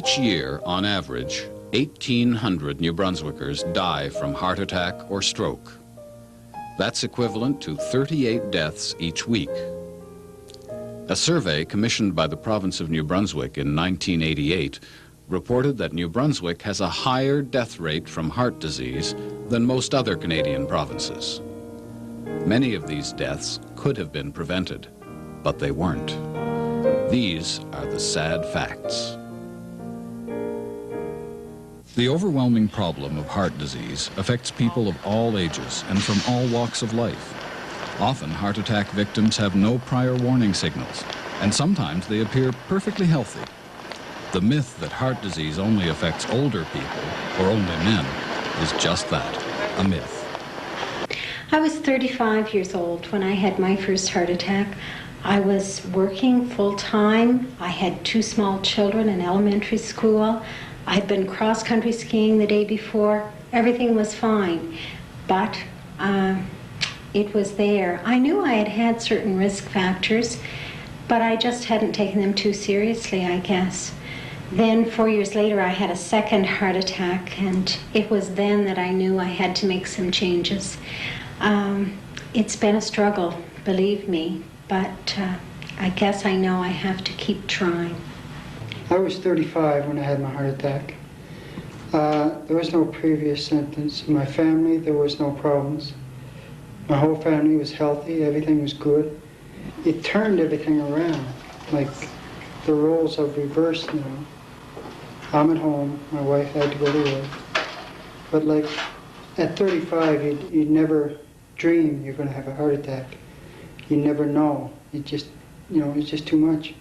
Each year, on average, 1,800 New Brunswickers die from heart attack or stroke. That's equivalent to 38 deaths each week. A survey commissioned by the province of New Brunswick in 1988 reported that New Brunswick has a higher death rate from heart disease than most other Canadian provinces. Many of these deaths could have been prevented, but they weren't. These are the sad facts. The overwhelming problem of heart disease affects people of all ages and from all walks of life. Often, heart attack victims have no prior warning signals, and sometimes they appear perfectly healthy. The myth that heart disease only affects older people, or only men, is just that, a myth. I was 35 years old when I had my first heart attack. I was working full-time. I had 2 small children in elementary school. I had been cross-country skiing the day before. Everything was fine, but it was there. I knew I had had certain risk factors, but I just hadn't taken them too seriously, I guess. Then 4 years later, I had a second heart attack, and it was then that I knew I had to make some changes. It's been a struggle, believe me, but I guess I know I have to keep trying. I was 35 when I had my heart attack. There was no previous symptoms. In my family, there was no problems. My whole family was healthy, everything was good. It turned everything around, like the roles have reversed now. I'm at home, my wife had to go to work. But like at 35, you'd never dream you're going to have a heart attack. You never know. It just, it's just too much.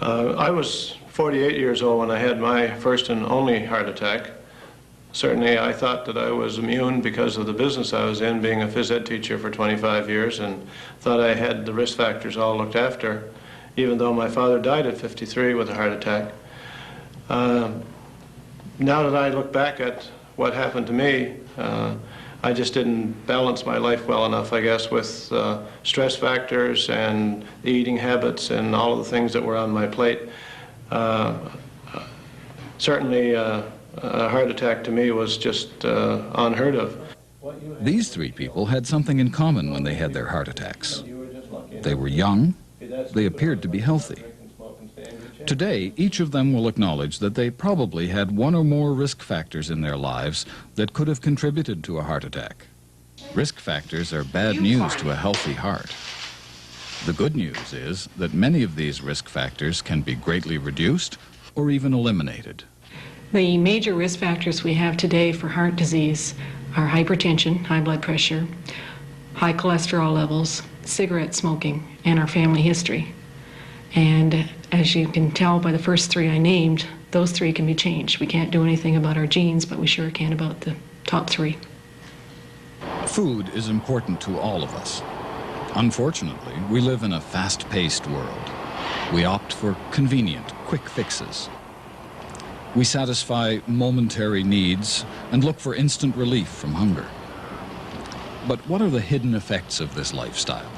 I was 48 years old when I had my first and only heart attack. Certainly I thought that I was immune because of the business I was in, being a phys ed teacher for 25 years, and thought I had the risk factors all looked after, even though my father died at 53 with a heart attack. Now that I look back at what happened to me, I just didn't balance my life well enough, I guess, with stress factors and eating habits and all of the things that were on my plate. Certainly, a heart attack to me was just unheard of. These 3 people had something in common when they had their heart attacks. They were young, they appeared to be healthy. Today, each of them will acknowledge that they probably had one or more risk factors in their lives that could have contributed to a heart attack. Risk factors are bad news to a healthy heart. The good news is that many of these risk factors can be greatly reduced or even eliminated. The major risk factors we have today for heart disease are hypertension, high blood pressure, high cholesterol levels, cigarette smoking, and our family history. And as you can tell by the first 3 I named, those 3 can be changed. We can't do anything about our genes, but we sure can about the top 3. Food is important to all of us. Unfortunately, we live in a fast-paced world. We opt for convenient, quick fixes. We satisfy momentary needs and look for instant relief from hunger. But what are the hidden effects of this lifestyle?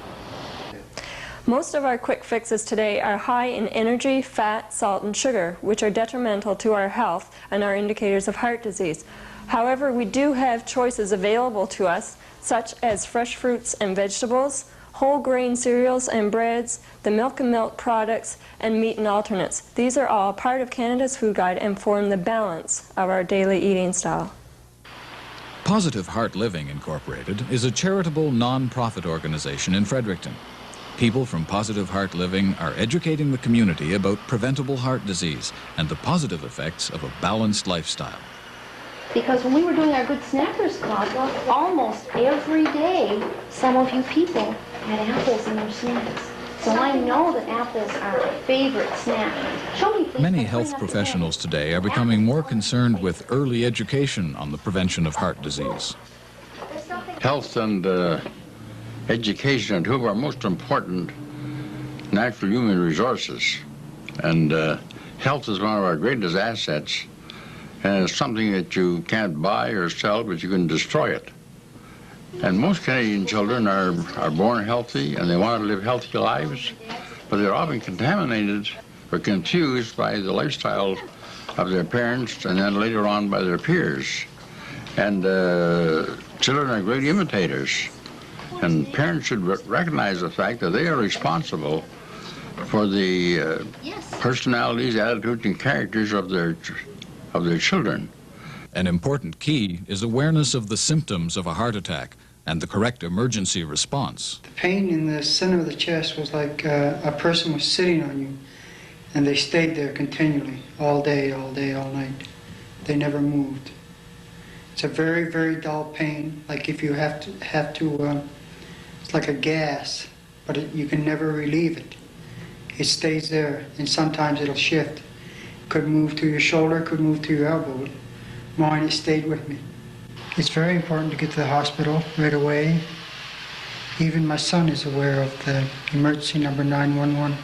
Most of our quick fixes today are high in energy, fat, salt, and sugar, which are detrimental to our health and are indicators of heart disease. However, we do have choices available to us, such as fresh fruits and vegetables, whole grain cereals and breads, the milk and milk products, and meat and alternates. These are all part of Canada's Food Guide and form the balance of our daily eating style. Positive Heart Living Incorporated is a charitable non-profit organization in Fredericton. People from Positive Heart Living are educating the community about preventable heart disease and the positive effects of a balanced lifestyle. Because when we were doing our Good Snackers Club, almost every day, some of you people had apples in their snacks. So I know that apples are a favorite snack. Show me, please. Many health professionals today are becoming more concerned with early education on the prevention of heart disease. Health and education are 2 of our most important natural human resources. And health is one of our greatest assets. And it's something that you can't buy or sell, but you can destroy it. And most Canadian children are born healthy and they want to live healthy lives, but they're often contaminated were confused by the lifestyle of their parents and then later on by their peers. And children are great imitators. And parents should recognize the fact that they are responsible for the personalities, attitudes, and characters of their children. An important key is awareness of the symptoms of a heart attack and the correct emergency response. The pain in the center of the chest was like a person was sitting on you, and they stayed there continually, all day, all night. They never moved. It's a very, very dull pain, like if you have to it's like a gas, but you can never relieve it. It stays there, and sometimes it'll shift. Could move to your shoulder, could move to your elbow. Mine, it stayed with me. It's very important to get to the hospital right away. Even my son is aware of the emergency number 911.